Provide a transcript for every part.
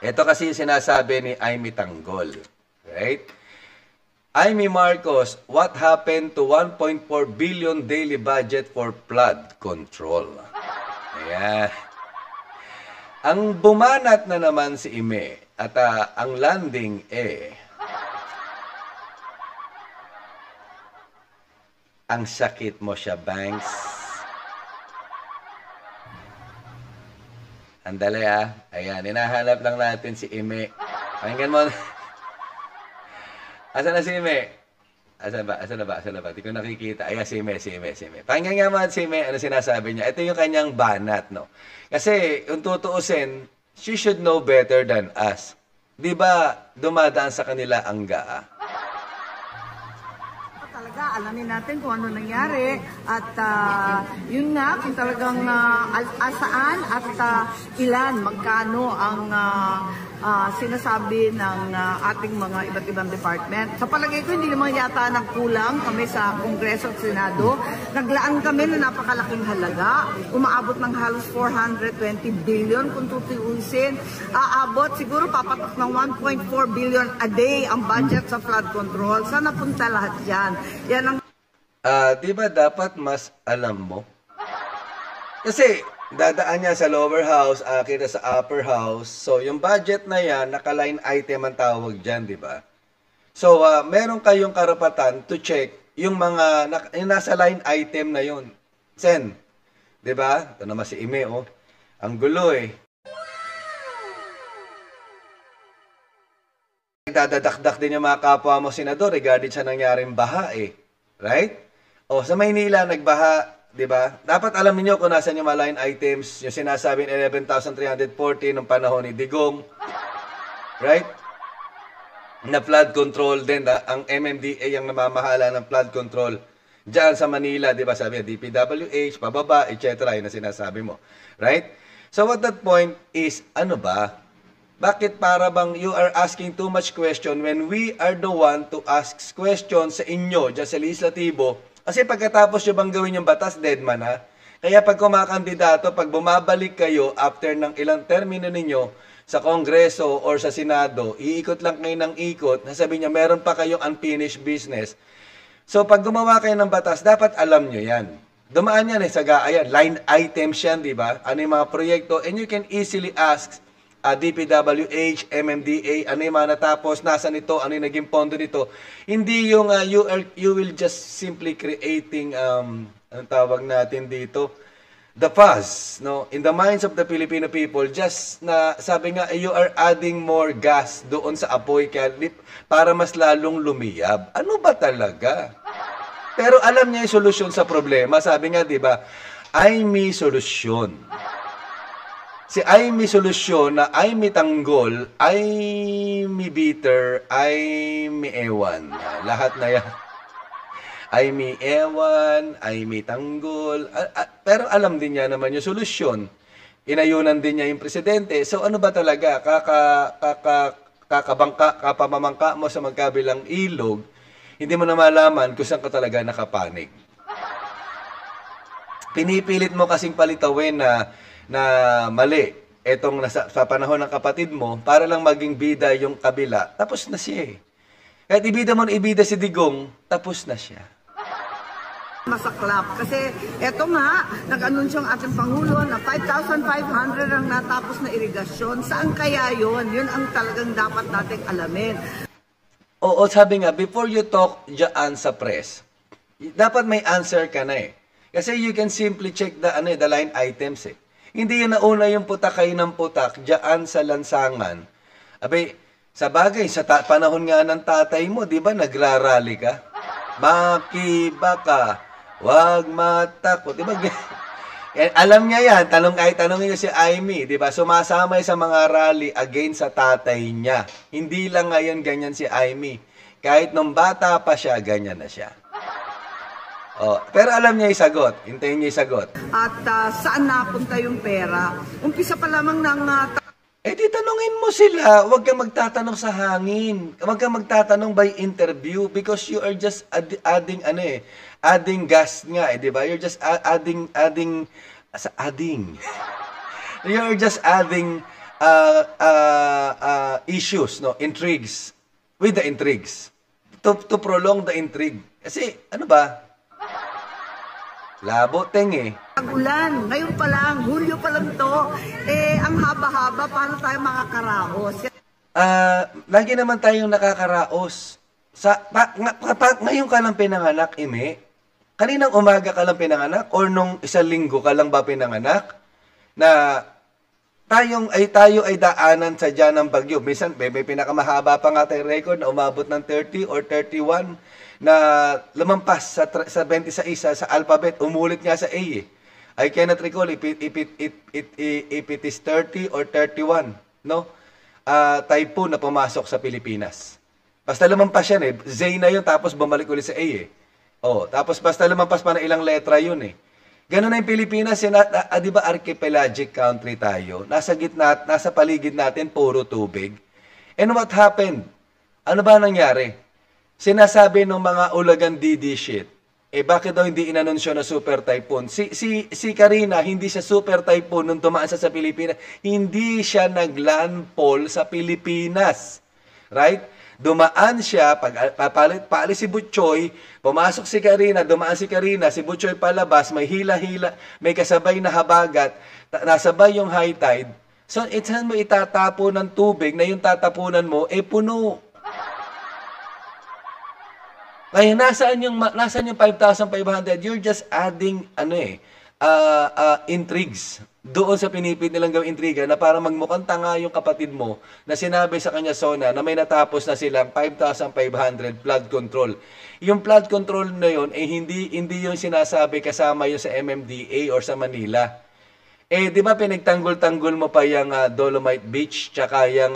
Ito kasi yung sinasabi ni Amy Tanggol. Right? Amy Marcos, what happened to 1.4 billion daily budget for flood control? Ayan. Ang bumanat na naman si Ime at ang landing ang sakit mo siya, Banks. Andali Ayan, hinahanap lang natin si Ime. Pakinggan mo. Asan na si Ime? Asan na ba? Di ko nakikita. Ayan, si Ime. Pakinggan nga mga si Ime, ano sinasabi niya. Ito yung kanyang banat, no? Kasi, kung tutuusin, she should know better than us. Di ba, dumadaan sa kanila ang gaa? Alamin natin kung ano nangyari at yun nga kung talagang saan at ilan, magkano ang sinasabi ng ating mga iba't ibang department. Sa palagay ko, hindi naman yata nagkulang kami sa Kongreso at Senado. Naglaan kami na napakalaking halaga. Umaabot ng halos 420 billion kung tutuusin. Aabot, siguro papatok ng 1.4 billion a day ang budget sa flood control. Saan napunta lahat yan? Yan ang... Di ba dapat mas alam mo? Kasi dadaan niya sa lower house, kita sa upper house. So, yung budget na yan, naka-line item ang tawag dyan, di ba? So, meron kayong karapatan to check yung mga, yung nasa line item na yun. Sen, di ba? Ito naman si Ime, oh. Ang gulo, Nagdadakdak din yung mga kapwa mo senador regarding sa nangyaring baha, Right? O, sa Maynila, nagbaha. Diba? Dapat alam niyo kung nasan yung mga line items, yung sinasabing 11,340 nung panahon ni Digong. Right? Na flood control din. Ang MMDA ang namamahala ng flood control. Diyan sa Manila, di ba? Sabi niya, DPWH, pababa, etc. Yun na sinasabi mo. Right? So what that point is, ano ba? Bakit para bang you are asking too much question when we are the one to ask questions sa inyo, dyan sa legislatibo? Kasi pagkatapos nyo bang gawin yung batas, dead man Kaya pag kumakandidato, pag bumabalik kayo after ng ilang termino ninyo sa Kongreso or sa Senado, iikot lang kayo ng ikot, nasabi niya meron pa kayong unfinished business. So pag gumawa kayo ng batas, dapat alam nyo yan. Dumaan yan sa GAA yan. Line items yan, di ba? Ano yung mga proyekto? And you can easily ask DPWH, MMDA, ano yung mga natapos, nasan ito, ano yung naging pondo nito. Hindi yung you will just simply creating, anong tawag natin dito, the fuzz, no? In the minds of the Filipino people, just na, sabi nga, you are adding more gas doon sa apoy para mas lalong lumiyab. Ano ba talaga? Pero alam niya yung solusyon sa problema. Sabi nga, di ba, ay may solusyon. Si ay may solusyon na ay may tanggol, ay may bitter, ay may ewan. Lahat na yan. Ay may ewan, ay may tanggol. Pero alam din niya naman yung solusyon. Inayunan din niya yung presidente. So ano ba talaga? Kapamamangka mo sa magkabilang ilog, hindi mo na malaman kung saan ka talaga nakapanig. Pinipilit mo kasing palitawin na mali etong sa panahon ng kapatid mo para lang maging bida yung kabila, tapos na siya Kahit ibida mo na ibida si Digong, tapos na siya. Masaklap. Kasi eto nga, nag-anunsyo ang ating Pangulo na 5,500 ang natapos na irigasyon. Saan kaya yon? Yun ang talagang dapat nating alamin. Oo, sabi nga, before you talk dyan sa press, dapat may answer ka na Kasi you can simply check the line items Hindi yun nauna yung putak kayo ng putak dyan sa lansangan. Abay, sa bagay, sa panahon nga ng tatay mo, di ba, nagrarally ka? Makiba ka, wag matakot. Di ba? Alam niya yan, tanongin niyo si Amy, di ba? Sumasama sa mga rally against sa tatay niya. Hindi lang ngayon ganyan si Amy. Kahit nung bata pa siya, ganyan na siya. Pero alam niya yung sagot. Hintayin niya yung sagot. At saan napunta yung pera? Umpisa pa lamang ng... di tanongin mo sila. Huwag kang magtatanong sa hangin. Huwag kang magtatanong by interview because you are just adding gas nga di ba? You're just adding. You're just adding issues, no, intrigues with the intrigues to prolong the intrigue. Kasi ano ba? Labo teng eh. Ulan, ngayon pa lang, Hulyo pa lang to, ang haba-haba, paano tayo makakaraos? Lagi naman tayong nakakaraos. Ngayon ka lang pinanganak, Ime? Kaninang umaga ka lang pinanganak? Or nung isang linggo ka lang ba pinanganak? Na tayo ay daanan sa dyan ng bagyo. Minsan, may pinakamahaba pa nga tayong record na umabot ng 30 or 31 na lumampas sa 26 sa alphabet. Umulit nga sa A eh. I cannot recall if it is 30 or 31. No? Typhoon na pumasok sa Pilipinas. Basta lumampas yan eh. Z na yun, tapos bumalik ulit sa A eh. Tapos basta lumampas pa na ilang letra yun eh. Ganun na yung Pilipinas, di ba archipelagic country tayo? Nasa gitna, nasa paligid natin, puro tubig. And what happened? Ano ba nangyari? Sinasabi ng mga ulagan DD shit, bakit daw hindi inanunsyo na super typhoon? Si Karina, hindi siya super typhoon nung tumaan sa Pilipinas. Hindi siya naglandfall sa Pilipinas. Right? Dumaan siya, paalis si Butchoy, pumasok si Karina, dumaan si Karina, si Butchoy palabas, may hila-hila, may kasabay na habagat, nasabay yung high tide. So, saan mo itatapo ng tubig na yung tatapunan mo, puno. Ngayon, nasaan yung 5,500? You're just adding, intrigues. Doon sa pinipit nilang gawing intriga na para magmukhang tanga yung kapatid mo na sinabi sa kanya, Sona, na may natapos na silang 5,500 flood control. Yung flood control na yun, hindi yung sinasabi kasama yung sa MMDA or sa Manila. Di ba pinagtanggol-tanggol mo pa yung Dolomite Beach, tsaka yung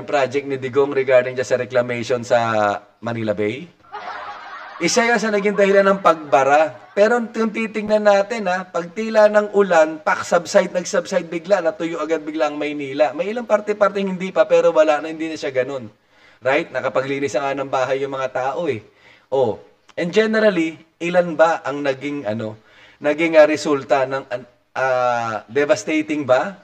project ni Digong regarding sa reclamation sa Manila Bay? Isa yan sa naging dahilan ng pagbara. Pero yung titingnan natin, pag tila ng ulan, nag-subside bigla, natuyo agad bigla ang Maynila. May ilang parte-parte hindi pa, pero wala na, hindi na siya ganun. Right? Nakapaglinis na nga ng bahay yung mga tao eh. And generally, ilan ba ang naging resulta ng devastating ba?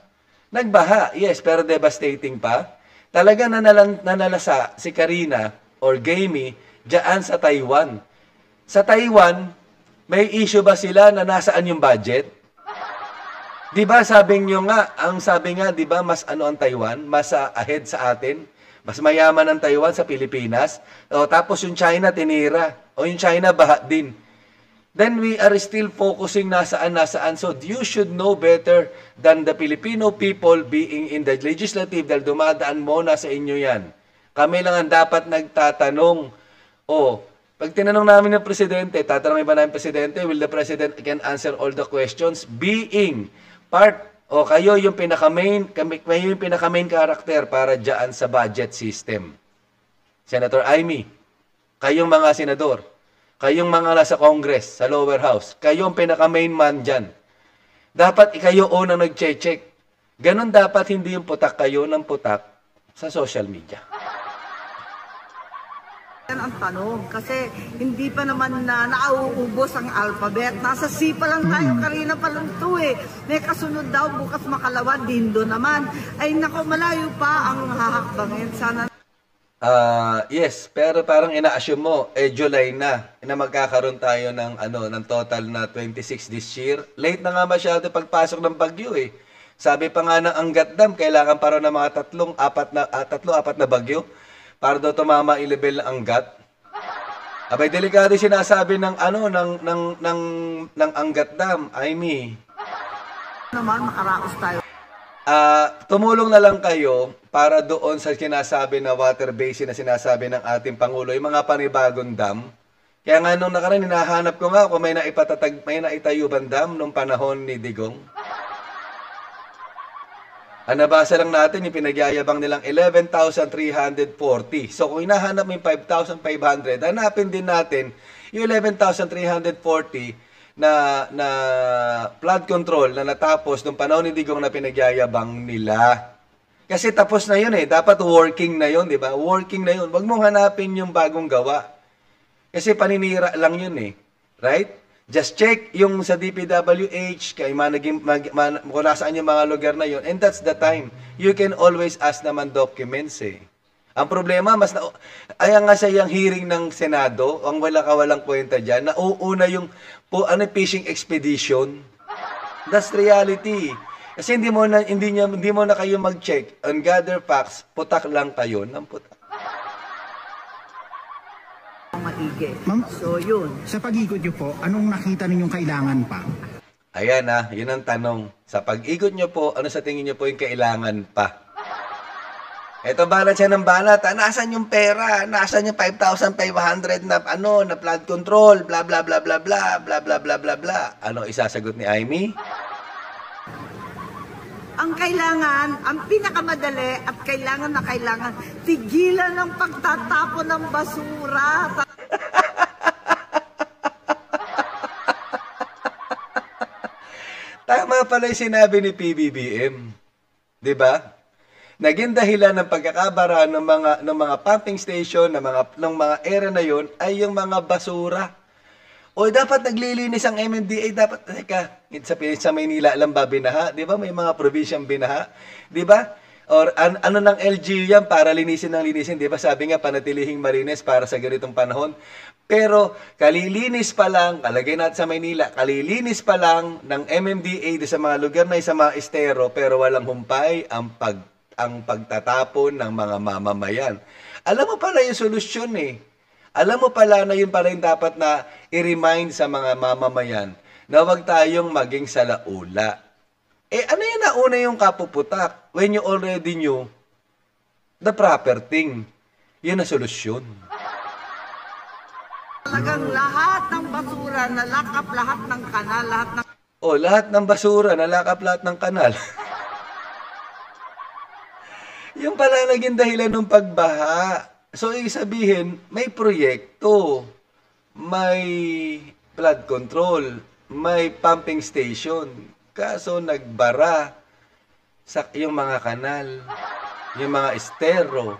Nagbaha, yes, pero devastating pa. Talaga nanalasa si Karina or Gamey diyan sa Taiwan. Sa Taiwan, may issue ba sila na nasaan yung budget? Di ba sabi nga, di ba, mas ang Taiwan, mas ahead sa atin, mas mayaman ang Taiwan sa Pilipinas, tapos yung China tinira, yung China baha din. Then we are still focusing nasaan. So you should know better than the Filipino people being in the legislative dahil dumadaan muna sa inyo yan. Kami lang ang dapat nagtatanong, pag tinanong namin ng presidente, tatanungin ba namin presidente, will the president can answer all the questions being part, kayo yung pinaka-main character para dyan sa budget system. Senator Amy, kayong mga senador, kayong mga nasa Congress, sa lower house, kayong pinaka-main man dyan. Dapat kayo unang nag-check. Ganon dapat, hindi yung putak kayo ng putak sa social media. Yan ang tanong kasi hindi pa naman na nauubos ang alphabet. Nasa C pa lang tayo, Karina pa lang to eh. May kasunod daw, bukas makalawa, dindo naman. Ay nako, malayo pa ang hahakbangin. Sana... yes, pero parang ina-assume mo, July na magkakaroon tayo ng total na 26 this year. Late na nga masyado pagpasok ng bagyo eh. Sabi pa nga ng Angat Dam, kailangan pa rin ng mga apat na bagyo para daw tumama i-level ng Angat. Abay, delikado sinasabi ng Angat Dam, Amy. Naman, makaraos tayo. Tumulong na lang kayo para doon sa sinasabi na water basin na sinasabi ng ating Pangulo, yung mga panibagong dam. Kaya nga nung nakaraan, hinahanap ko nga kung may naitayo bang dam nung panahon ni Digong. Nabasa lang natin yung pinagyayabang nilang 11,340. So kung hinahanap mo yung 5,500, hanapin din natin yung 11,340 na flood control na natapos nung panahon ni Digong na pinagyayabang nila. Kasi tapos na yun eh. Dapat working na yun, di ba? Working na yun. Huwag mong hanapin yung bagong gawa. Kasi paninira lang yun eh. Right? Just check yung sa DPWH, kay kung nasaan yung mga lugar na yun, and that's the time. You can always ask naman documents eh. Ang problema, ayan nga sa yung hearing ng Senado, ang walang kwenta dyan, nauuna yung fishing expedition. That's reality. Kasi hindi mo na kayo mag-check on gather facts, putak lang kayo ng putak. Maigi. Ma'am, So, yun. sa pag-ikot nyo po, anong nakita ninyong kailangan pa? Ayan yun ang tanong. Sa pag-ikot nyo po, ano sa tingin nyo po yung kailangan pa? Eto, balat siya ng balat. Nasaan yung pera? Nasaan yung 5,500 na flood control? Bla bla bla bla bla bla bla bla bla bla. Ano isasagot ni Amy? Ang kailangan, ang pinakamadali at kailangan, tigilan ng pagtatapon ng basura. Tama pala yung sinabi ni PBBM. 'Di ba? Naging dahilan ng pagkakabara ng mga pumping station, ng mga area na 'yon ay yung mga basura. O dapat naglilinis ang MMDA, dapat sa Maynila lang ba binaha? 'Di ba? May mga provision binaha, 'di ba? Or ano ng LGU yan para linisin, 'di ba? Sabi nga panatilihing malinis para sa ganitong panahon. Pero kalilinis pa lang, kalagay natin sa Maynila, kalilinis pa lang ng MMDA sa mga lugar na sa mga estero, pero walang humpay ang pagtatapon ng mga mamamayan. Alam mo pala yung solusyon eh. Alam mo pala na yun pala yung dapat na i-remind sa mga mamamayan na huwag tayong maging salaula. Ano yun nauna yung kapuputak? When you already knew the proper thing. Yun na solusyon. Talagang lahat ng basura, nalakap lahat ng kanal, lahat ng basura, nalakap lahat ng kanal. Yung pala naging dahilan ng pagbaha. So, ibig sabihin, may proyekto, may flood control, may pumping station. Kaso nagbara yung mga kanal, yung mga estero.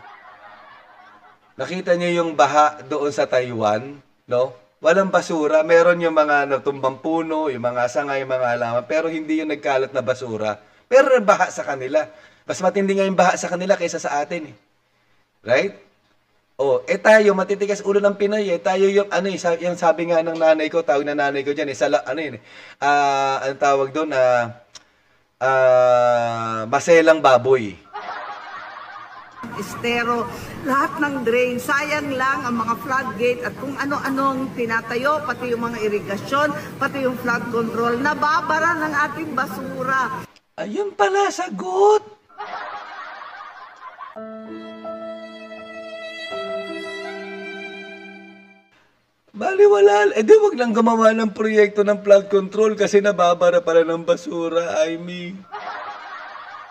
Nakita niyo yung baha doon sa Taiwan, no? Walang basura, meron yung mga natumbang puno, yung mga sanga, yung mga halaman, pero hindi yung nagkalat na basura. Pero baha sa kanila. Mas matindi nga yung baha sa kanila kaysa sa atin eh. Right? Tayo, matitigas ulo ng Pinoy eh. Tayo yung, yung sabi nga ng nanay ko, tawag na nanay ko dyan, ang tawag doon, maselang baboy. estero, lahat ng drain. Sayang lang ang mga floodgate at kung ano-anong tinatayo, pati yung mga irigasyon, pati yung flood control, nababara ng ating basura. Ayun pala, sagot! Baliwala. Di wag lang gumawa ng proyekto ng flood control kasi nababara pala ng basura, Amy.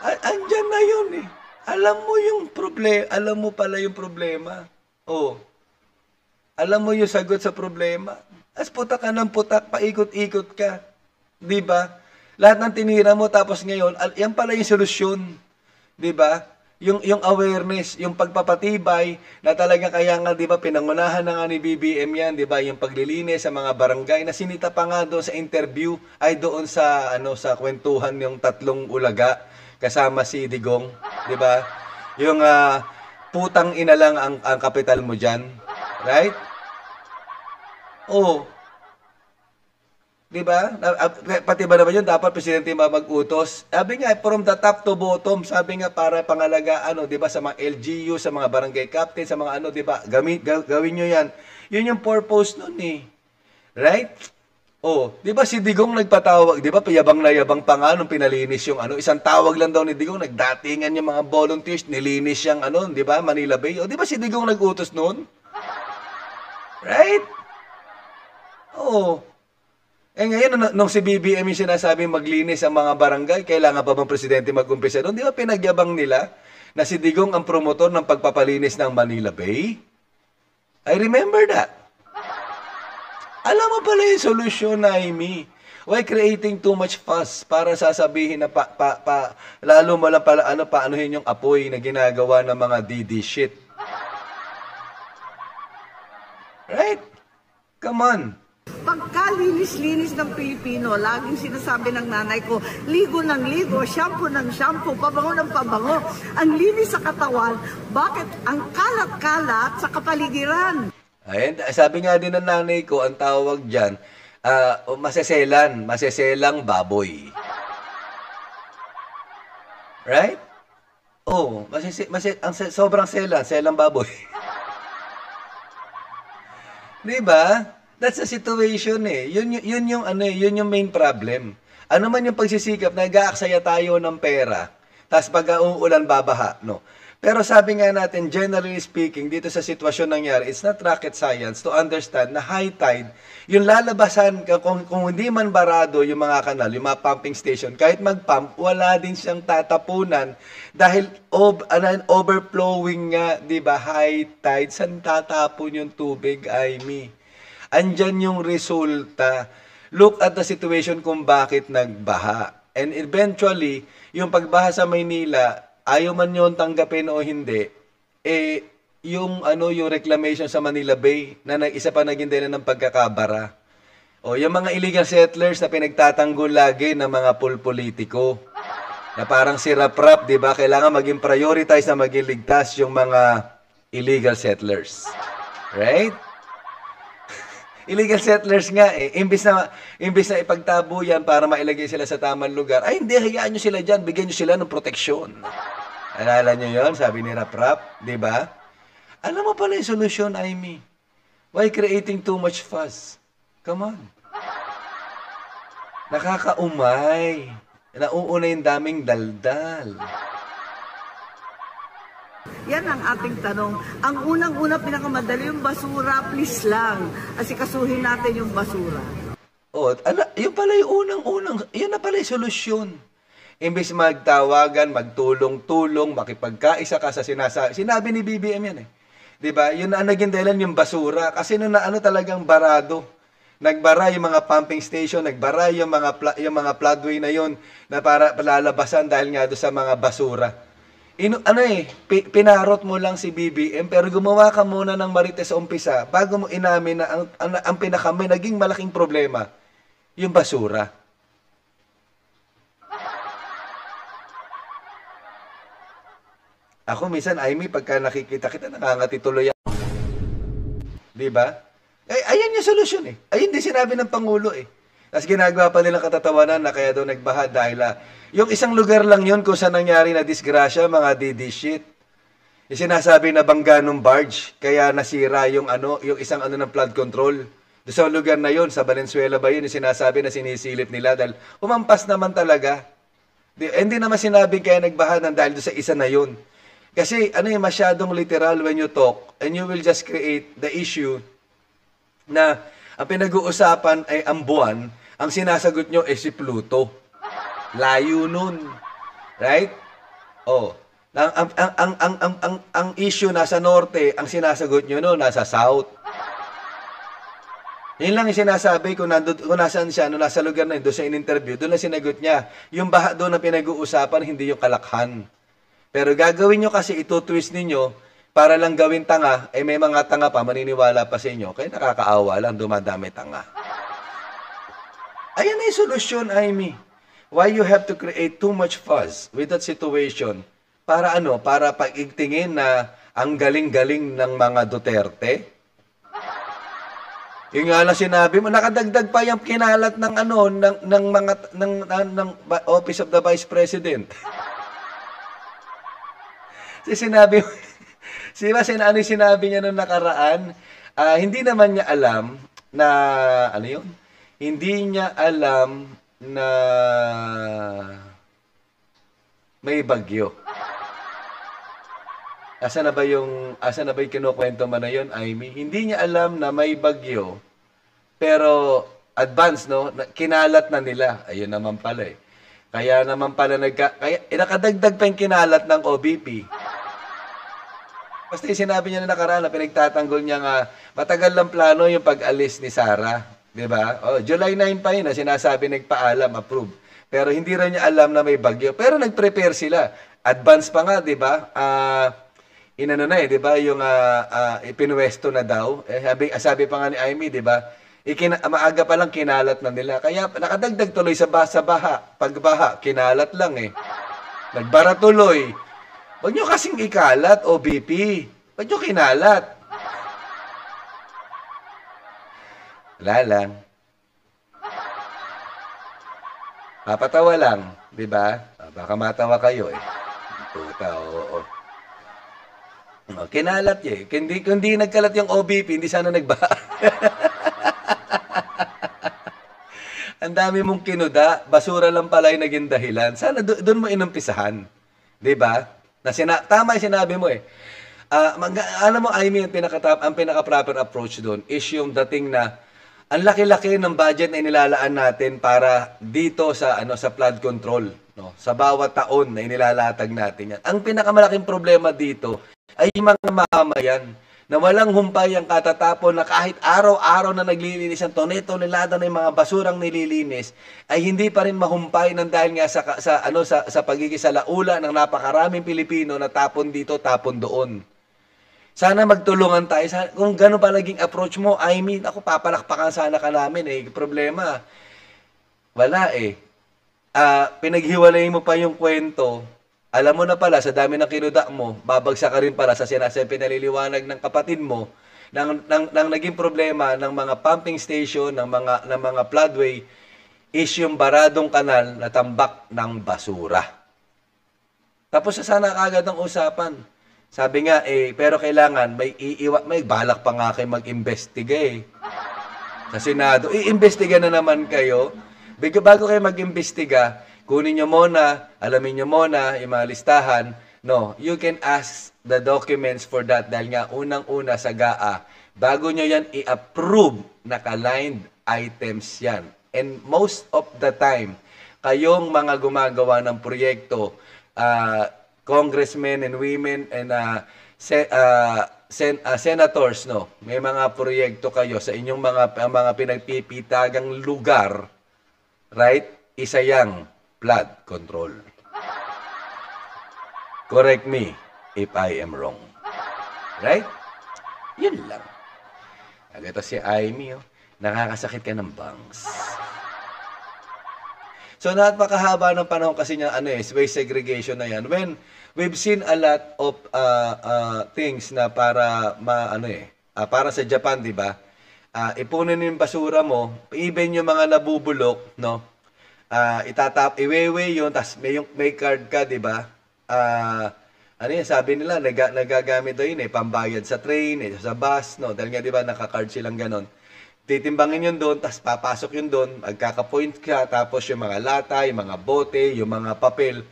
Andyan na yun eh. Alam mo yung problema. Alam mo pala yung problema. Alam mo yung sagot sa problema. As putak ka ng putak, paikot-ikot ka. Di ba? Lahat ng tinira mo tapos ngayon, yan pala yung solusyon. Di ba? Yung awareness, yung pagpapatibay na talaga kaya nga 'di ba pinangunahan na nga ni BBM yan, 'di ba, yung paglilinis sa mga barangay na sinita pa nga doon sa interview ay doon sa sa kwentuhan yung tatlong ulaga kasama si Digong, 'di ba? Yung putang ina lang ang kapital mo diyan, right? Di ba? Pati ba naman yun, dapat presidente mag-utos. Sabi nga, from the top to bottom, sabi nga para pangalagaan, di ba, sa mga LGU, sa mga barangay captain, sa mga di ba, gawin nyo yan. Yun yung purpose nun eh. Right? Di ba si Digong nagpatawag, di ba, yabang na yabang pa nga nung pinalinis yung isang tawag lang daw ni Digong, nagdatingan yung mga volunteers, nilinis yung di ba, Manila Bay. Di ba si Digong nag-utos nun? Right? Ngayon, nung si BBM yung sinasabi maglinis ang mga barangay, kailangan pa bang presidente mag-umpisa doon? Di ba pinagyabang nila na si Digong ang promotor ng pagpapalinis ng Manila Bay? I remember that. Alam mo pala yung solusyon, Amy. Why creating too much fuss para sasabihin na lalo mo lang pala paanuhin yung apoy na ginagawa ng mga DD shit? Right? Come on. Pagkalinis-linis ng Pilipino, laging sinasabi ng nanay ko, ligo ng ligo, shampoo ng shampoo, pabango ng pabango. Ang linis sa katawan, bakit ang kalat-kalat sa kapaligiran? Ayan, sabi nga din ng nanay ko, ang tawag dyan, maseselang baboy. Right? Oh, sobrang selang baboy. Di ba? That's the situation eh. Yun yung main problem. Ano man yung pagsisikap, nag-aaksaya tayo ng pera, tapos pag uulan babaha, no? Pero sabi nga natin, generally speaking, dito sa sitwasyon nangyari, it's not rocket science to understand na high tide, yung lalabasan, kung hindi man barado yung mga kanal, yung mga pumping station, kahit mag-pump, wala din siyang tatapunan dahil overflowing nga, di ba, high tide, saan tatapon yung tubig, Aimee? Andyan yung resulta. Look at the situation kung bakit nagbaha. And eventually, yung pagbaha sa Maynila, ayaw man yun tanggapin o hindi, yung reclamation sa Manila Bay na isa pa naging dahilan ng pagkakabara. O yung mga illegal settlers na pinagtatanggol lagi ng mga politiko. Na parang si Rap-Rap, di ba? Kailangan maging prioritize na maging ligtas yung mga illegal settlers. Right? Illegal settlers nga eh. Imbis na ipagtabo yan para mailagay sila sa tamang lugar, ay hindi, hayaan nyo sila dyan, bigyan nyo sila ng proteksyon. Alala nyo yon, sabi ni Rap-Rap, di ba? Alam mo pala yung solusyon, Aimee. Why creating too much fuss? Come on. Nakakaumay. Nauuna yung daming daldal. Yan ang ating tanong. Ang unang-una pinakamadali yung basura, please lang. Asikasuhin natin yung basura. Yun pala yung yun na pala yung solusyon. Imbes magtawagan, magtulong-tulong, makipagkaisa ka sa sinabi ni BBM yan eh. 'Di ba? Yun na naging dahilan yung basura kasi talagang barado. Nagbara yung mga pumping station, nagbara yung mga floodway na yon na para palalabasan dahil nga doon sa mga basura. Pinarot mo lang si BBM pero gumawa ka muna ng marites sa umpisa bago mo inamin na ang may naging malaking problema, yung basura. Ako minsan, Aimee, pagka nakikita kita, nakangati tuloy ako. Di ba? Ayan yung solusyon eh. Ayun din sinabi ng Pangulo eh. Tapos ginagawa pa nilang katatawanan na kaya daw nagbaha dahil yung isang lugar lang yun kung saan nangyari na disgrasya, mga DD shit. Yung sinasabi na bangga ng barge, kaya nasira yung isang ng flood control. Doon sa lugar na yun, sa Valenzuela ba yun, yung sinasabi na sinisilip nila dahil umampas naman talaga. Hindi naman sinabi kaya nagbaha dahil doon sa isa na yun. Kasi masyadong literal when you talk and you will just create the issue na ang pinag-uusapan ay ang buwan, ang sinasagot nyo ay si Pluto. Layo nun. Right? Ang issue nasa norte, ang sinasagot nyo nasa south. Yun lang yung sinasabi kung nasaan siya, nasa lugar na yun, doon sa in-interview, doon na sinagot niya. Yung baha doon na pinag-uusapan, hindi yung kalakhan. Pero gagawin nyo kasi ito-twist ninyo para lang gawin tanga, may mga tanga pa, maniniwala pa sa inyo. Kaya nakakaawa lang, dumadami tanga. Ayan na yung solusyon, Aimee. Why you have to create too much fuss with that situation? Para Para pag-igtingin na ang galing-galing ng mga Duterte? Yung nga lang sinabi mo, nakadagdag pa yung kinalat ng ng Office of the Vice President. Sinabi niya nung nakaraan, hindi naman niya alam na, hindi niya alam na may bagyo. Asa na ba yung kinukwento man na yun, Aimee? Hindi niya alam na may bagyo, pero advance, kinalat na nila. Ayun naman pala eh. Kaya naman pala nakadagdag pa yung kinalat ng OBP. Basta sinabi niya na nakaraan na pinagtatanggol niya nga, matagal lang plano yung pag-alis ni Sara. Diba? July 9 pa yun na sinasabi nagpaalam, approve. Pero hindi rin niya alam na may bagyo. Pero nag-prepare sila. Advance pa nga, diba? Diba? Yung ipinuwesto na daw. Sabi pa nga ni Aimee, diba? Maaga pa lang kinalat na nila. Kaya nakadagdag tuloy sa baha. Pagbaha, kinalat lang eh. Nagbara tuloy. Huwag nyo kasing ikalat, OBP. Huwag nyo kinalat. Wala lang. Papatawa lang, di ba? Baka matawa kayo eh. Puta, oo. Kinalat eh. Kundi nagkalat yung OBP, hindi sana nagbaha. Ang dami mong kinuda, basura lang pala yung naging dahilan. Sana doon mo inumpisahan. Di ba? Tama yung sinabi mo eh. Alam mo, I mean, ang pinaka-proper approach doon is yung dating na ang laki-laki ng budget na inilalaan natin para dito sa flood control, no? Sa bawat taon na inilalatag natin yan. Ang pinakamalaking problema dito ay yung mga mamamayan na walang humpay ang katatapon na kahit araw-araw na naglilinis ang tonelada ng mga basurang nililinis ay hindi pa rin mahumpay ng dahil nga sa pagiging sa laula ng napakaraming Pilipino na tapon dito, tapon doon. Sana magtulungan tayo. Kung gano'n pa naging approach mo, I mean, ako papalakpakan sana ka namin eh. Problema, wala eh. Pinaghiwalay mo pa yung kwento. Alam mo na pala, sa dami ng kinuda mo, babagsak ka rin pala sa sinasabi pinaliliwanag ng kapatid mo nang naging problema ng mga pumping station, ng mga floodway, is yung baradong kanal na tambak ng basura. Tapos sana kagad ang usapan. Sabi nga, pero kailangan, may balak pa nga kayo mag-imbestiga eh. Sa Senado, i-imbestiga na naman kayo. Bago kayo mag-imbestiga, kunin nyo muna, alamin nyo muna, yung mga listahan. No, you can ask the documents for that dahil nga unang-una sa GAA, bago nyo yan i-approve, naka-lined items yan. And most of the time, kayong mga gumagawa ng proyekto, congressmen and women and senators, no, may mga proyekto kayo sa inyong mga pinagpipitagang lugar, right? Isa yang flood control. Correct me if I am wrong. Right? Yun lang. Ito si Amy, oh. Nakakasakit ka ng bangs. So, napakahaba ng panahon kasi niya, waste segregation na yan. When we've seen a lot of things na para, para sa Japan, di ba? Ipunin yung basura mo, even yung mga nabubulok, no? Iwewe yun, tas may card ka, di ba? Sabi nila, nagagamit daw yun, pambayad sa train, sa bus, no? Dahil nga, di ba, naka-card silang ganon. Titimbangin yun doon, tapos papasok yun doon, magkaka-point ka, tapos yung mga lata, yung mga bote, yung mga papel.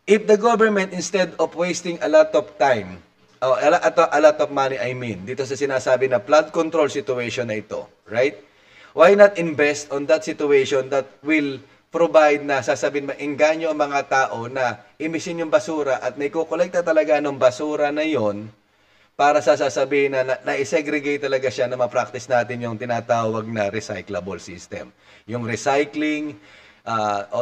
If the government, instead of wasting a lot of time, a lot of money, dito sa sinasabi na flood control situation na ito, right? Why not invest on that situation that will provide na sasabihin, maingganyo ang mga tao na imisin yung basura at naikukolekta talaga ng basura na yon para sasabihin na i-segregate talaga siya na ma-practice natin yung tinatawag na recyclable system. Yung recycling,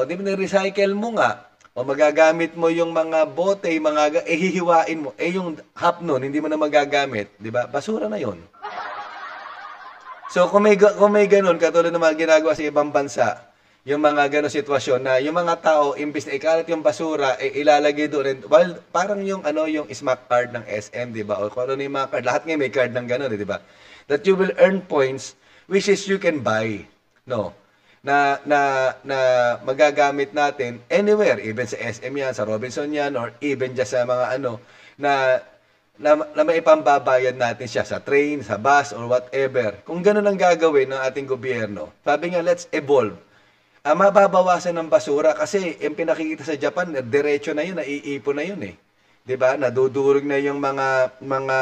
di ba na-recycle mo nga, o magagamit mo yung mga bote, hihiwain mo, yung half nun, hindi mo na magagamit, di ba? Basura na yon. So, kung may ganun, katulad ng mga ginagawa sa ibang bansa, yung mga ganun sitwasyon na yung mga tao, imbis na ikalat yung basura, ilalagay doon. Well, parang yung smart card ng SM, di ba? O kung ano yung mga card, lahat ngayon may card ng ganun, di ba? That you will earn points, which is you can buy, no? Na magagamit natin anywhere, even sa SM yan, sa Robinson yan, or even just sa mga na may ipambabayad natin siya sa train, sa bus, or whatever. Kung ganun ang gagawin ng ating gobyerno, sabi nga, let's evolve. Mababawasan ng basura kasi yung pinakikita sa Japan, diretso na yun, naiipon na yun eh. 'Di ba? Nadudurog na yung mga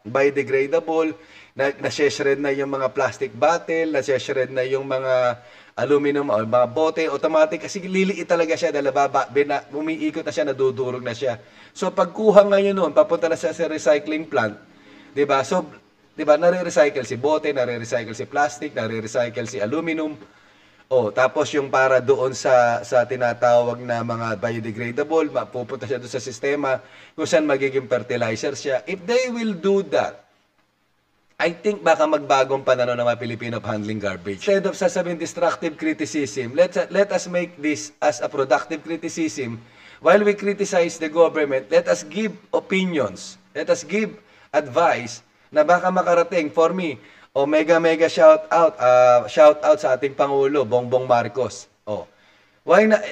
biodegradable, na-shred na yung mga plastic bottle, na-shred na yung mga aluminum o mga bote, automatic kasi liliit talaga siya dahil umiikot na siya, nadudurog na siya. So pagkuha ngayon noon, papunta na siya sa recycling plant, 'di ba? So 'di ba, nare-recycle si bote, nare-recycle si plastic, nare-recycle si aluminum. Tapos yung para doon sa tinatawag na mga biodegradable, mapupunta siya doon sa sistema kung saan magiging fertilizer siya. If they will do that, I think baka magbagong pananaw ng mga Pilipino of handling garbage. Instead of sasabihin destructive criticism, let us make this as a productive criticism. While we criticize the government, let us give opinions. Let us give advice na baka makarating. For me, mega shout out sa ating Pangulo, Bongbong Marcos. Why na,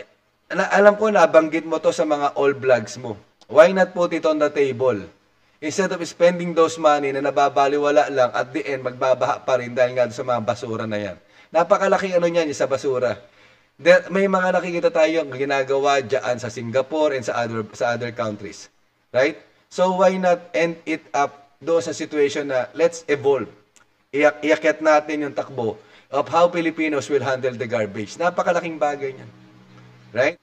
alam ko nabanggit mo to sa mga all vlogs mo. Why not put it on the table? Instead of spending those money na nababaliwala lang, at the end, magbabaha pa rin dahil nga sa mga basura na yan. Napakalaking ano niyan sa basura. May mga nakikita tayong ginagawa dyan sa Singapore and sa other countries. Right? So why not end it up doon sa situation na let's evolve. Iakyat natin yung takbo of how Filipinos will handle the garbage. Napakalaking bagay niyan. Right?